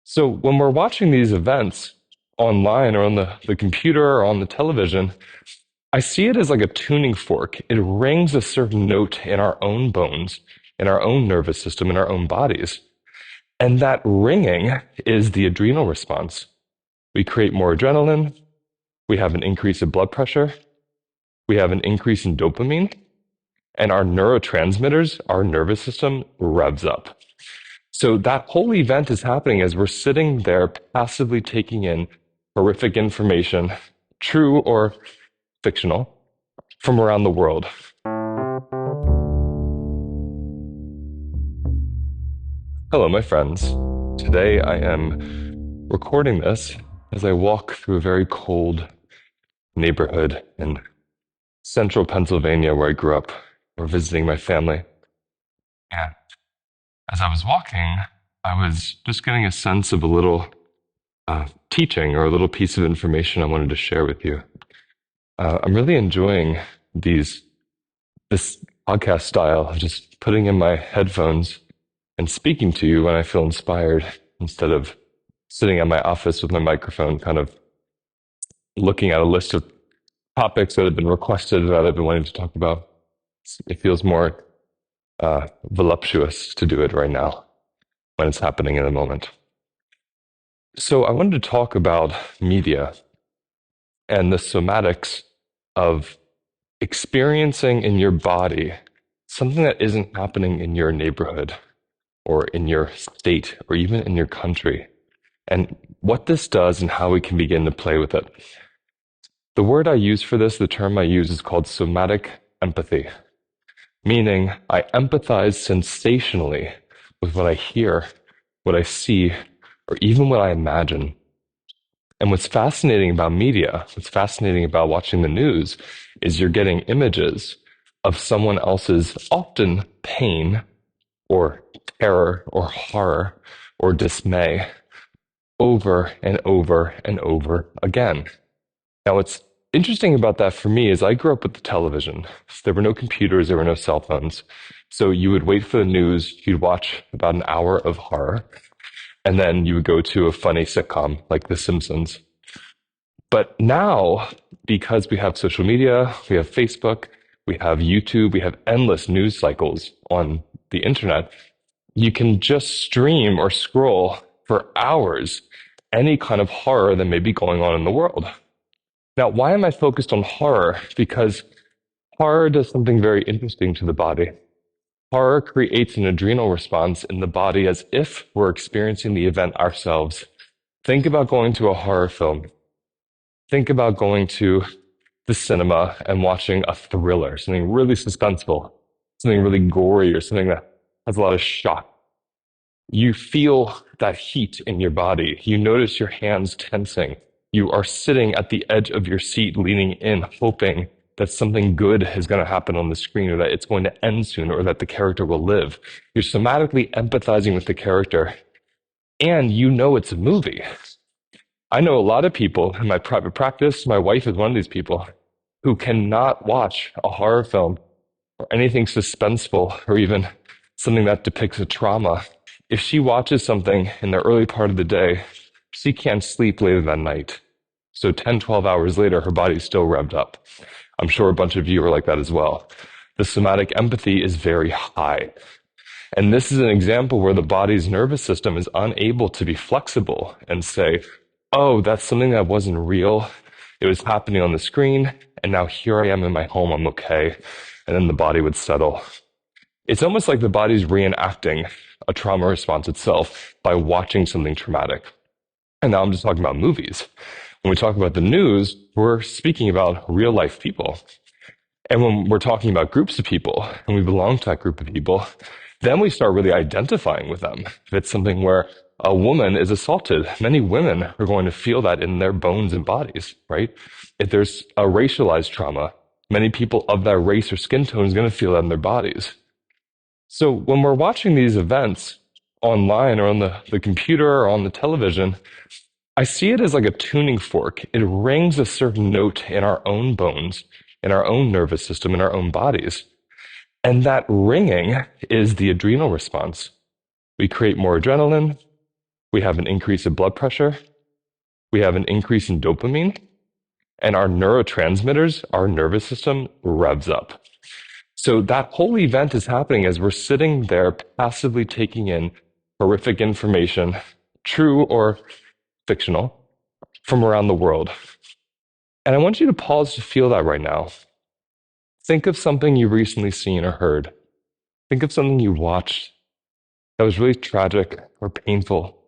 So when we're watching these events online or on the computer or on the television, I see it as like a tuning fork. It rings a certain note in our own bones, in our own nervous system, in our own bodies. And that ringing is the adrenal response. We create more adrenaline. We have an increase in blood pressure. We have an increase in dopamine. And our neurotransmitters, our nervous system revs up. So that whole event is happening as we're sitting there passively taking in horrific information, true or fictional, from around the world. Hello, my friends. Today I am recording this as I walk through a very cold neighborhood in central Pennsylvania where I grew up. We're visiting my family. And as I was walking, I was just getting a sense of a little teaching or a little piece of information I wanted to share with you. I'm really enjoying this podcast style of just putting in my headphones and speaking to you when I feel inspired instead of sitting at my office with my microphone, kind of looking at a list of topics that have been requested that I've been wanting to talk about. It feels more voluptuous to do it right now when it's happening in the moment. So I wanted to talk about media and the somatics of experiencing in your body something that isn't happening in your neighborhood or in your state or even in your country, and what this does and how we can begin to play with it. The word I use for this, the term I use, is called somatic empathy, meaning I empathize sensationally with what I hear, what I see, or even what I imagine. And what's fascinating about media, what's fascinating about watching the news, is you're getting images of someone else's often pain or terror or horror or dismay over and over and over again. Now, what's interesting about that for me is I grew up with the television. So there were no computers, there were no cell phones. So you would wait for the news, you'd watch about an hour of horror, and then you would go to a funny sitcom like The Simpsons. But now, because we have social media, we have Facebook, we have YouTube, we have endless news cycles on the internet, you can just stream or scroll for hours any kind of horror that may be going on in the world. Now, why am I focused on horror? Because horror does something very interesting to the body. Horror creates an adrenal response in the body as if we're experiencing the event ourselves. Think about going to a horror film. Think about going to the cinema and watching a thriller, something really suspenseful, something really gory, or something that has a lot of shock. You feel that heat in your body. You notice your hands tensing. You are sitting at the edge of your seat, leaning in, hoping that something good is going to happen on the screen or that it's going to end soon or that the character will live. You're somatically empathizing with the character and you know it's a movie. I know a lot of people in my private practice, my wife is one of these people, who cannot watch a horror film or anything suspenseful or even something that depicts a trauma. If she watches something in the early part of the day, she can't sleep later that night. So 10, 12 hours later, her body's still revved up. I'm sure a bunch of you are like that as well. The somatic empathy is very high. And this is an example where the body's nervous system is unable to be flexible and say, oh, that's something that wasn't real. It was happening on the screen, and now here I am in my home, I'm okay. And then the body would settle. It's almost like the body's reenacting a trauma response itself by watching something traumatic. And now I'm just talking about movies. When we talk about the news, we're speaking about real life people. And when we're talking about groups of people and we belong to that group of people, then we start really identifying with them. If it's something where a woman is assaulted, many women are going to feel that in their bones and bodies, right? If there's a racialized trauma, many people of that race or skin tone is going to feel that in their bodies. So when we're watching these events online or on the computer or on the television, I see it as like a tuning fork. It rings a certain note in our own bones, in our own nervous system, in our own bodies. And that ringing is the adrenal response. We create more adrenaline. we have an increase in blood pressure, we have an increase in dopamine, and our neurotransmitters, our nervous system revs up. So that whole event is happening as we're sitting there passively taking in horrific information, true or fictional, from around the world. And I want you to pause to feel that right now. Think of something you've recently seen or heard. Think of something you watched that was really tragic or painful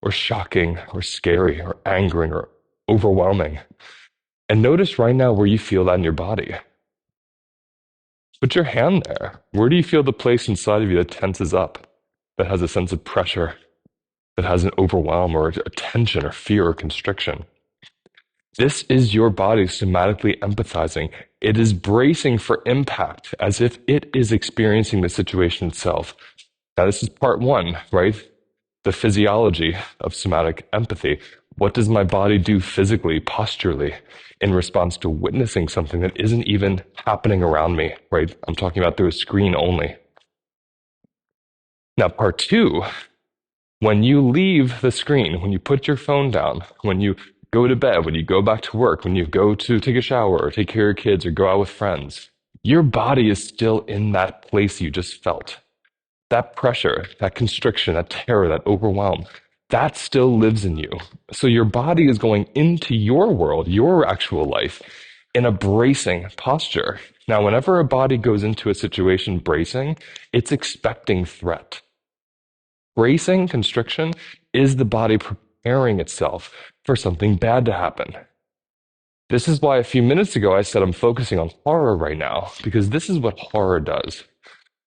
or shocking or scary or angering or overwhelming. And notice right now where you feel that in your body. Put your hand there. Where do you feel the place inside of you that tenses up, that has a sense of pressure, that has an overwhelm or a tension or fear or constriction? This is your body somatically empathizing. It is bracing for impact as if it is experiencing the situation itself. Now, this is part one, right? The physiology of somatic empathy. What does my body do physically, posturally, in response to witnessing something that isn't even happening around me, right? I'm talking about through a screen only. Now, part two, when you leave the screen, when you put your phone down, when you go to bed, when you go back to work, when you go to take a shower or take care of your kids or go out with friends, your body is still in that place you just felt. That pressure, that constriction, that terror, that overwhelm, that still lives in you. So your body is going into your world, your actual life, in a bracing posture. Now, whenever a body goes into a situation bracing, it's expecting threat. Bracing, constriction, is the body preparing itself for something bad to happen. This is why a few minutes ago I said I'm focusing on horror right now, because this is what horror does.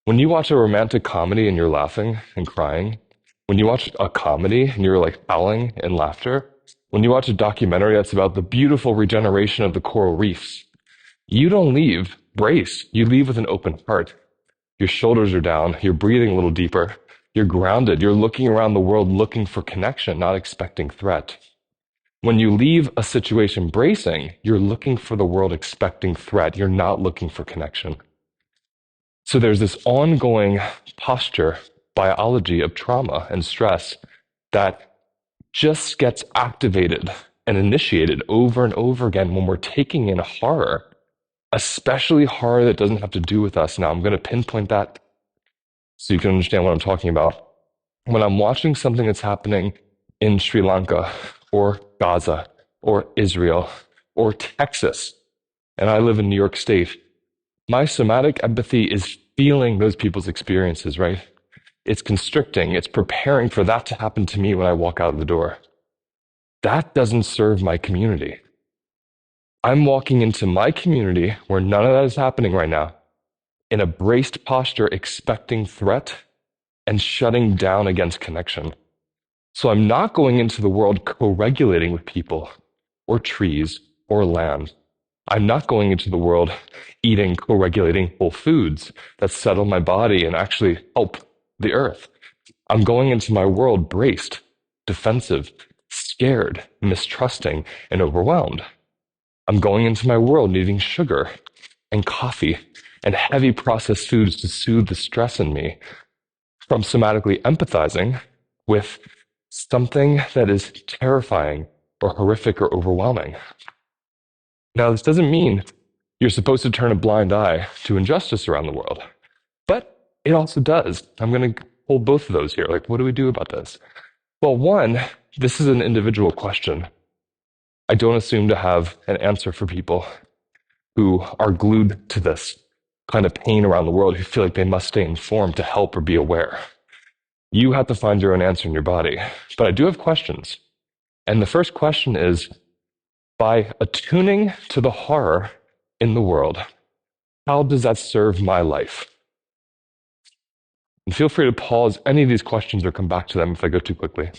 When you watch a romantic comedy and you're laughing and crying, when you watch a comedy and you're like howling in laughter, when you watch a documentary that's about the beautiful regeneration of the coral reefs, you don't leave brace. You leave with an open heart. Your shoulders are down. You're breathing a little deeper. You're grounded. You're looking around the world looking for connection, not expecting threat. When you leave a situation bracing, you're looking for the world expecting threat. You're not looking for connection. So there's this ongoing posture, biology of trauma and stress that just gets activated and initiated over and over again when we're taking in horror, especially horror that doesn't have to do with us. Now, I'm going to pinpoint that so you can understand what I'm talking about. When I'm watching something that's happening in Sri Lanka or Gaza or Israel or Texas, and I live in New York State, my somatic empathy is feeling those people's experiences, right? It's constricting. It's preparing for that to happen to me when I walk out of the door. That doesn't serve my community. I'm walking into my community where none of that is happening right now, in a braced posture, expecting threat and shutting down against connection. So I'm not going into the world co-regulating with people or trees or land. I'm not going into the world eating co-regulating whole foods that settle my body and actually help the earth. I'm going into my world braced, defensive, scared, mistrusting, and overwhelmed. I'm going into my world needing sugar and coffee and heavy processed foods to soothe the stress in me from somatically empathizing with something that is terrifying or horrific or overwhelming. Now, this doesn't mean you're supposed to turn a blind eye to injustice around the world, but it also does. I'm going to hold both of those here. Like, what do we do about this? Well, one, this is an individual question. I don't assume to have an answer for people who are glued to this kind of pain around the world, who feel like they must stay informed to help or be aware. You have to find your own answer in your body. But I do have questions. And the first question is, by attuning to the horror in the world, how does that serve my life? And feel free to pause any of these questions or come back to them if I go too quickly.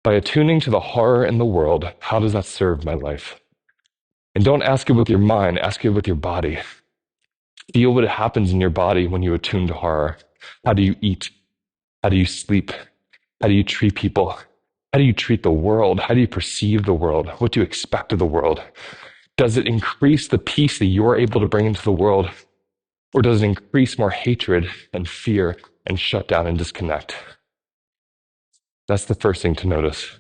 By attuning to the horror in the world, how does that serve my life? And don't ask it with your mind, ask it with your body. Feel what happens in your body when you attune to horror. How do you eat? How do you sleep? How do you treat people? How do you treat the world? How do you perceive the world? What do you expect of the world? Does it increase the peace that you're able to bring into the world? Or does it increase more hatred and fear and shut down and disconnect? That's the first thing to notice.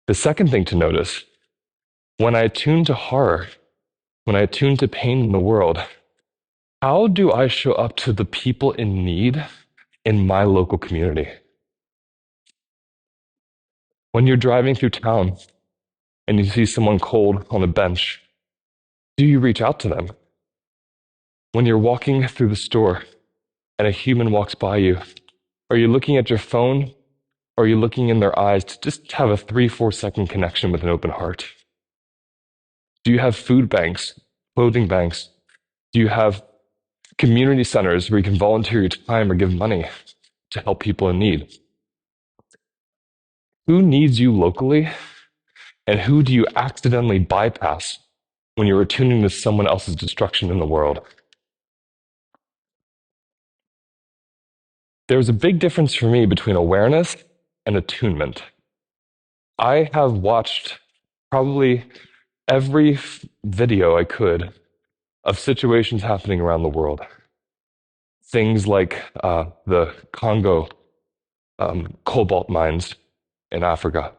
The second thing to notice, when I attune to horror, when I attune to pain in the world, how do I show up to the people in need in my local community? When you're driving through town and you see someone cold on a bench, do you reach out to them? When you're walking through the store and a human walks by you, are you looking at your phone or are you looking in their eyes to just have a 3-4 second connection with an open heart? Do you have food banks, clothing banks? Do you have community centers where you can volunteer your time or give money to help people in need? Who needs you locally, and who do you accidentally bypass when you're attuning to someone else's destruction in the world? There's a big difference for me between awareness and attunement. I have watched probably every video I could of situations happening around the world. Things like the Congo cobalt mines in Africa.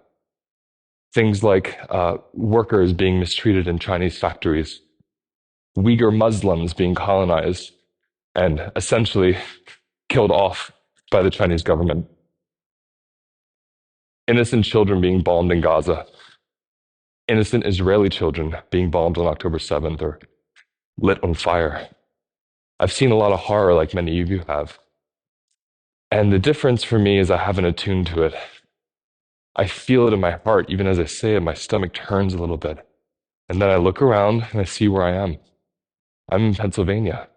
Things like workers being mistreated in Chinese factories. Uyghur Muslims being colonized and essentially killed off by the Chinese government. Innocent children being bombed in Gaza. Innocent Israeli children being bombed on October 7th or lit on fire. I've seen a lot of horror like many of you have. And the difference for me is I haven't attuned to it. I feel it in my heart. Even as I say it, my stomach turns a little bit. And then I look around and I see where I am. I'm in Pennsylvania.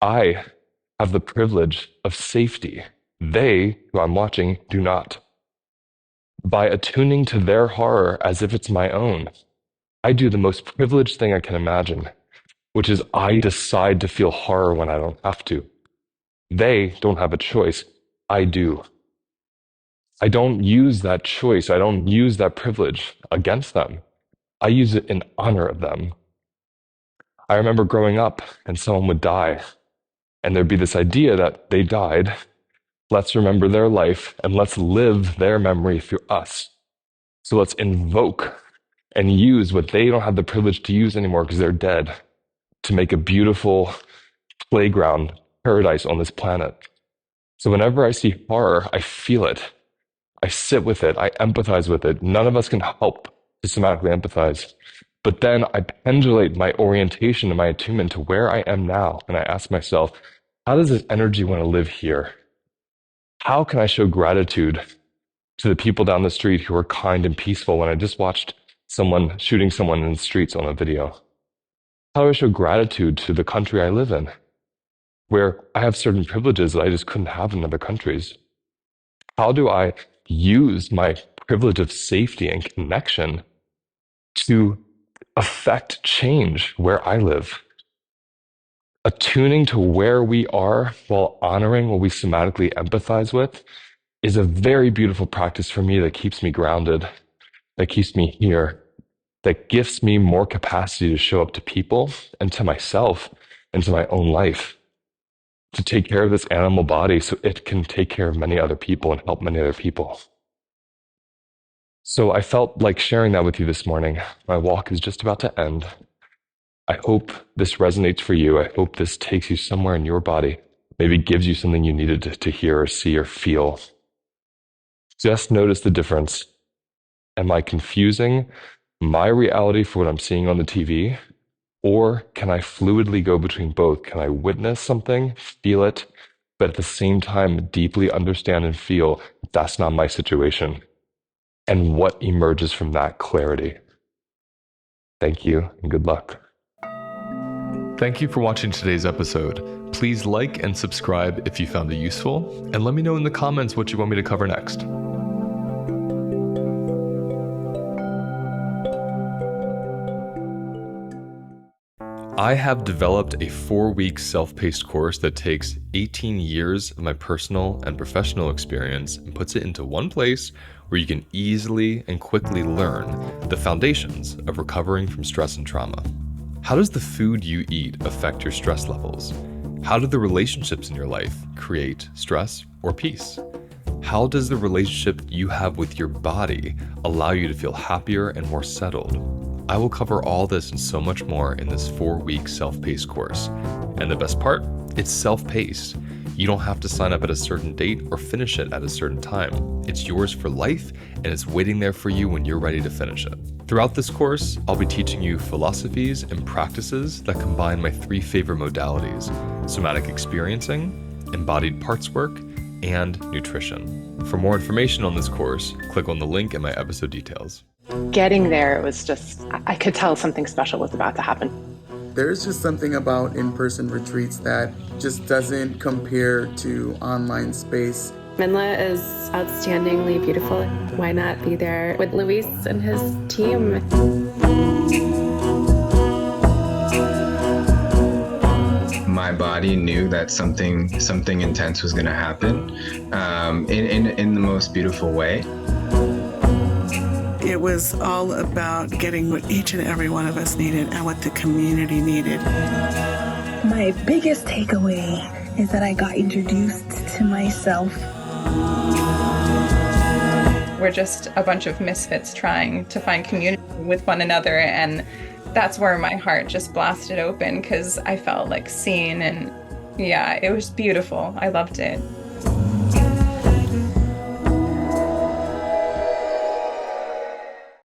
I have the privilege of safety. They, who I'm watching, do not. By attuning to their horror as if it's my own, I do the most privileged thing I can imagine, which is I decide to feel horror when I don't have to. They don't have a choice. I do. I don't use that choice. I don't use that privilege against them. I use it in honor of them. I remember growing up and someone would die, and there'd be this idea that they died. Let's remember their life and let's live their memory through us. So let's invoke and use what they don't have the privilege to use anymore because they're dead to make a beautiful playground paradise on this planet. So whenever I see horror, I feel it. I sit with it. I empathize with it. None of us can help to somatically empathize. But then I pendulate my orientation and my attunement to where I am now. And I ask myself, how does this energy want to live here? How can I show gratitude to the people down the street who are kind and peaceful when I just watched someone shooting someone in the streets on a video? How do I show gratitude to the country I live in, where I have certain privileges that I just couldn't have in other countries? How do I use my privilege of safety and connection to affect change where I live? Attuning to where we are while honoring what we somatically empathize with is a very beautiful practice for me that keeps me grounded, that keeps me here, that gives me more capacity to show up to people and to myself and to my own life, to take care of this animal body so it can take care of many other people and help many other people. So I felt like sharing that with you this morning. My walk is just about to end. I hope this resonates for you. I hope this takes you somewhere in your body, maybe gives you something you needed to hear or see or feel. Just notice the difference. Am I confusing my reality for what I'm seeing on the TV? Or can I fluidly go between both? Can I witness something, feel it, but at the same time deeply understand and feel that's not my situation? And what emerges from that clarity? Thank you and good luck. Thank you for watching today's episode. Please like and subscribe if you found it useful, and let me know in the comments what you want me to cover next. I have developed a 4-week self-paced course that takes 18 years of my personal and professional experience and puts it into one place where you can easily and quickly learn the foundations of recovering from stress and trauma. How does the food you eat affect your stress levels? How do the relationships in your life create stress or peace? How does the relationship you have with your body allow you to feel happier and more settled? I will cover all this and so much more in this 4-week self-paced course. And the best part, it's self-paced. You don't have to sign up at a certain date or finish it at a certain time. It's yours for life, and it's waiting there for you when you're ready to finish it. Throughout this course, I'll be teaching you philosophies and practices that combine my 3 favorite modalities: somatic experiencing, embodied parts work, and nutrition. For more information on this course, click on the link in my episode details. Getting there, it was just, I could tell something special was about to happen. There's just something about in-person retreats that just doesn't compare to online space. Minla is outstandingly beautiful. Why not be there with Luis and his team? My body knew that something intense was going to happen in the most beautiful way. It was all about getting what each and every one of us needed and what the community needed. My biggest takeaway is that I got introduced to myself. We're just a bunch of misfits trying to find community with one another, and that's where my heart just blasted open because I felt like seen, and yeah, it was beautiful. I loved it.